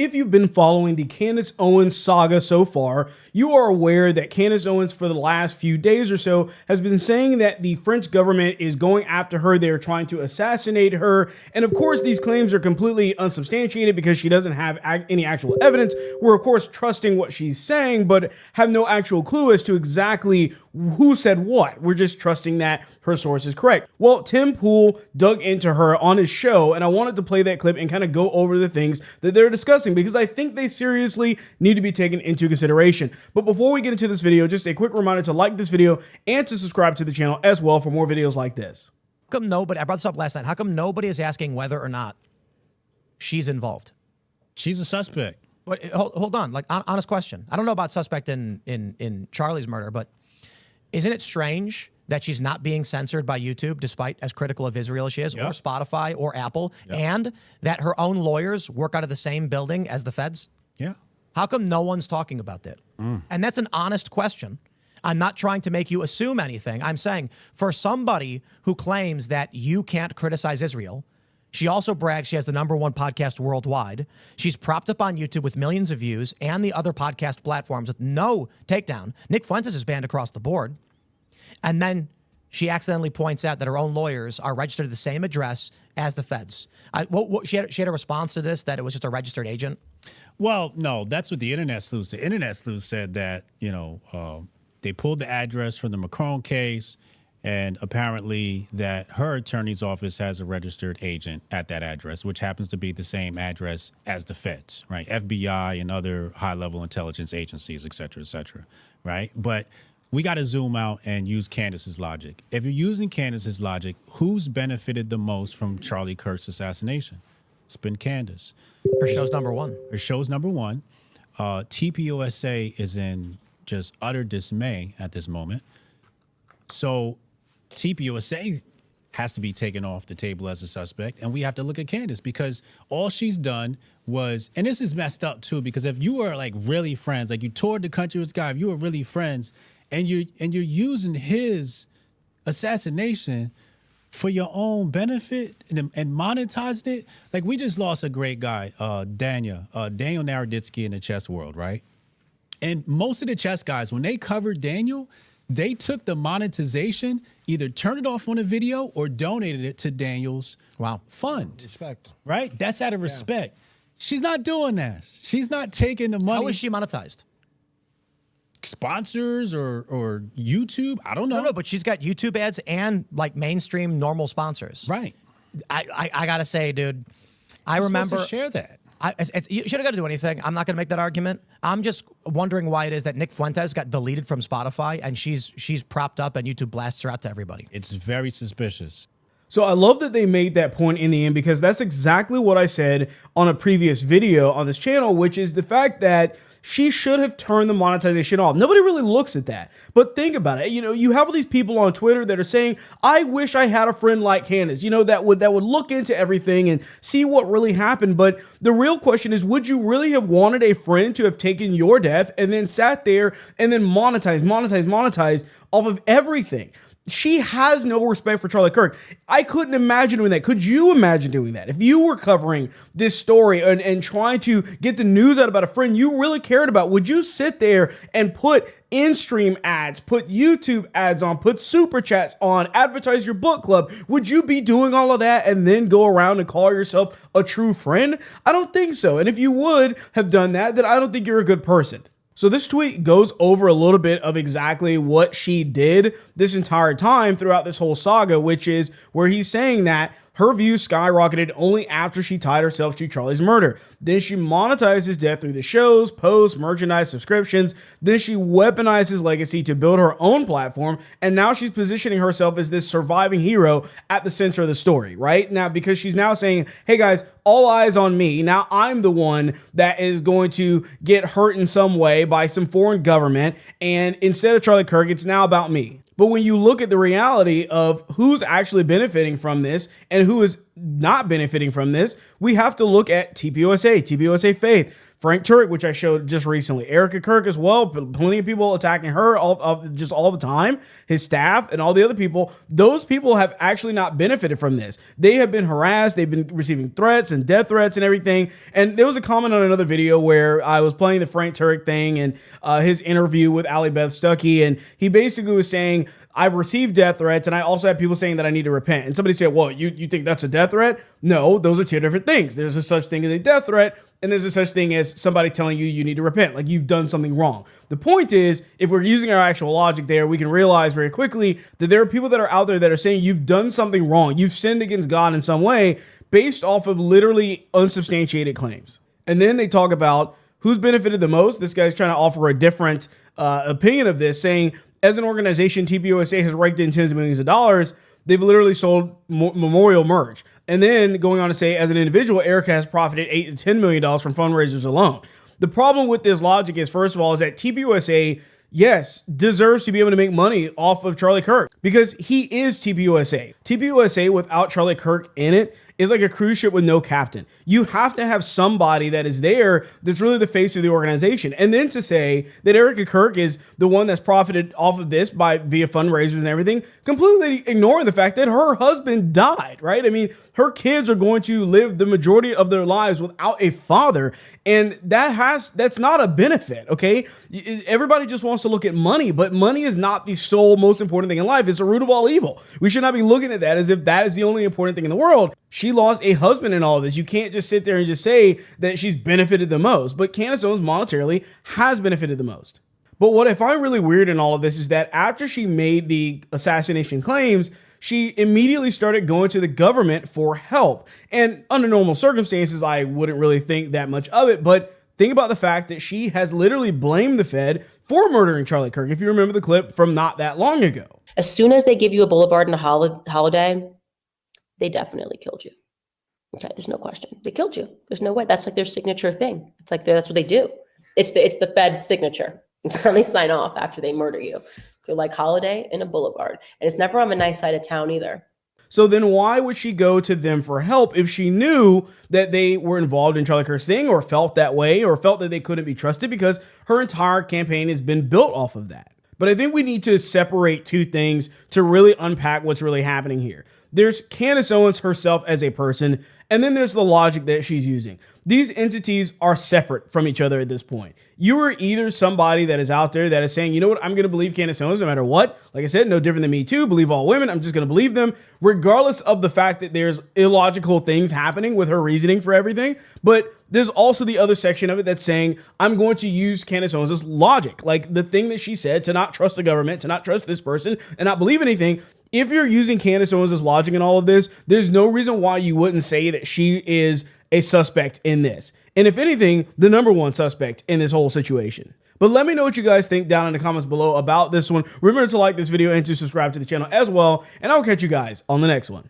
If you've been following the Candace Owens saga so far, you are aware that Candace Owens for the last few days or so has been saying that the French government is going after her. They are trying to assassinate her. And of course, these claims are completely unsubstantiated because she doesn't have any actual evidence. We're of course trusting what she's saying, but have no actual clue as to exactly who said what. We're just trusting that her source is correct. Well, Tim Pool dug into her on his show, and I wanted to play that clip and kind of go over the things that they're discussing because I think they seriously need to be taken into consideration. But before we get into this video, just a quick reminder to like this video and to subscribe to the channel as well for more videos like this. How come nobody, I brought this up last night, how come nobody is asking whether or not she's involved? She's a suspect. But hold on, like honest question. I don't know about suspect in Charlie's murder, but isn't it strange that she's not being censored by YouTube, despite as critical of Israel as she is, or Spotify or Apple, and that her own lawyers work out of the same building as the feds? Yeah. How come no one's talking about that? And that's an honest question. I'm not trying to make you assume anything. I'm saying for somebody who claims that you can't criticize Israel, she also brags she has the #1 podcast worldwide. She's propped up on YouTube with millions of views and the other podcast platforms with no takedown. Nick Fuentes is banned across the board. And then she accidentally points out that her own lawyers are registered at the same address as the feds. She had a response to this, that it was just a registered agent? Well, no, that's what the internet sleuth said. The internet sleuth said that, they pulled the address from the Macron case, and apparently that her attorney's office has a registered agent at that address, which happens to be the same address as the feds, right? FBI and other high-level intelligence agencies, et cetera, right? But we got to zoom out and use Candace's logic. If you're using Candace's logic, who's benefited the most from Charlie Kirk's assassination? It's been Candace. Her show's #1. Her show's #1. TPUSA is in just utter dismay at this moment. So TPUSA has to be taken off the table as a suspect, and we have to look at Candace because all she's done was, and this is messed up too, because if you were like really friends, like you toured the country with this guy, if you were really friends, and you're using his assassination for your own benefit and monetizing it, like we just lost a great guy, Daniel Naroditsky in the chess world, right? And most of the chess guys, when they covered Daniel, they took the monetization, either turned it off on a video or donated it to Daniel's fund. Respect. Right? That's out of respect. She's not doing that. She's not taking the money. How is she monetized? Sponsors or YouTube? I don't know. No, but she's got YouTube ads and like mainstream normal sponsors. Right. I gotta say, dude, I remember to share that. You shouldn't got to do anything. I'm not going to make that argument. I'm just wondering why it is that Nick Fuentes got deleted from Spotify and she's propped up and YouTube blasts her out to everybody. It's very suspicious. So I love that they made that point in the end because that's exactly what I said on a previous video on this channel, which is the fact that she should have turned the monetization off. Nobody really looks at that. But think about it. You have all these people on Twitter that are saying, I wish I had a friend like Candace, that would look into everything and see what really happened. But the real question is, would you really have wanted a friend to have taken your death and then sat there and then monetize off of everything? She has no respect for Charlie Kirk. I couldn't imagine doing that. Could you imagine doing that? If you were covering this story and trying to get the news out about a friend you really cared about, would you sit there and put in-stream ads, put YouTube ads on, put super chats on, advertise your book club? Would you be doing all of that and then go around and call yourself a true friend? I don't think so. And if you would have done that, then I don't think you're a good person. So this tweet goes over a little bit of exactly what she did this entire time throughout this whole saga, which is where he's saying that her views skyrocketed only after she tied herself to Charlie's murder. Then she monetized his death through the shows, posts, merchandise, subscriptions. Then she weaponized his legacy to build her own platform. And now she's positioning herself as this surviving hero at the center of the story, right? Now, because she's now saying, hey guys, all eyes on me. Now I'm the one that is going to get hurt in some way by some foreign government. And instead of Charlie Kirk, it's now about me. But when you look at the reality of who's actually benefiting from this and who is not benefiting from this, we have to look at TPUSA Faith, Frank Turek, which I showed just recently, Erica Kirk as well, plenty of people attacking her just all the time, his staff and all the other people. Those people have actually not benefited from this. They have been harassed. They've been receiving threats and death threats and everything. And there was a comment on another video where I was playing the Frank Turek thing and his interview with Allie Beth Stuckey, and he basically was saying, I've received death threats, and I also have people saying that I need to repent. And somebody said, well, you think that's a death threat? No, those are two different things. There's a such thing as a death threat, and there's a such thing as somebody telling you need to repent, like you've done something wrong. The point is, if we're using our actual logic there, we can realize very quickly that there are people that are out there that are saying you've done something wrong. You've sinned against God in some way based off of literally unsubstantiated claims. And then they talk about who's benefited the most. This guy's trying to offer a different opinion of this, saying, as an organization, TPUSA has raked in tens of millions of dollars. They've literally sold memorial merch. And then going on to say, as an individual, Erica has profited $8 to $10 million from fundraisers alone. The problem with this logic is, first of all, is that TPUSA, yes, deserves to be able to make money off of Charlie Kirk because he is TPUSA. TPUSA without Charlie Kirk in it is like a cruise ship with no captain. You have to have somebody that is there that's really the face of the organization. And then to say that Erica Kirk is the one that's profited off of this via fundraisers and everything, completely ignoring the fact that her husband died, right? I mean, her kids are going to live the majority of their lives without a father. And that's not a benefit, okay? Everybody just wants to look at money, but money is not the sole most important thing in life. It's the root of all evil. We should not be looking at that as if that is the only important thing in the world. She lost a husband in all of this. You can't just sit there and just say that she's benefited the most, but Candace Owens monetarily has benefited the most. But what I find really weird in all of this is that after she made the assassination claims, she immediately started going to the government for help. And under normal circumstances, I wouldn't really think that much of it, but think about the fact that she has literally blamed the Fed for murdering Charlie Kirk, if you remember the clip from not that long ago. As soon as they give you a boulevard and a holiday, they definitely killed you. Okay, there's no question. They killed you. There's no way. That's like their signature thing. It's like that's what they do. It's the Fed signature. It's how they sign off after they murder you. So like holiday and a boulevard. And it's never on a nice side of town either. So then why would she go to them for help if she knew that they were involved in Charlie Kirk's thing or felt that way or felt that they couldn't be trusted, because her entire campaign has been built off of that? But I think we need to separate two things to really unpack what's really happening here. There's Candace Owens herself as a person, and then there's the logic that she's using. These entities are separate from each other at this point. You are either somebody that is out there that is saying, you know what, I'm going to believe Candace Owens no matter what. Like I said, no different than me too. Believe all women. I'm just going to believe them, regardless of the fact that there's illogical things happening with her reasoning for everything. But there's also the other section of it that's saying, I'm going to use Candace Owens' logic. Like the thing that she said, to not trust the government, to not trust this person, and not believe anything. If you're using Candace Owens' logic in all of this, there's no reason why you wouldn't say that she is a suspect in this. And if anything, the number one suspect in this whole situation. But let me know what you guys think down in the comments below about this one. Remember to like this video and to subscribe to the channel as well. And I'll catch you guys on the next one.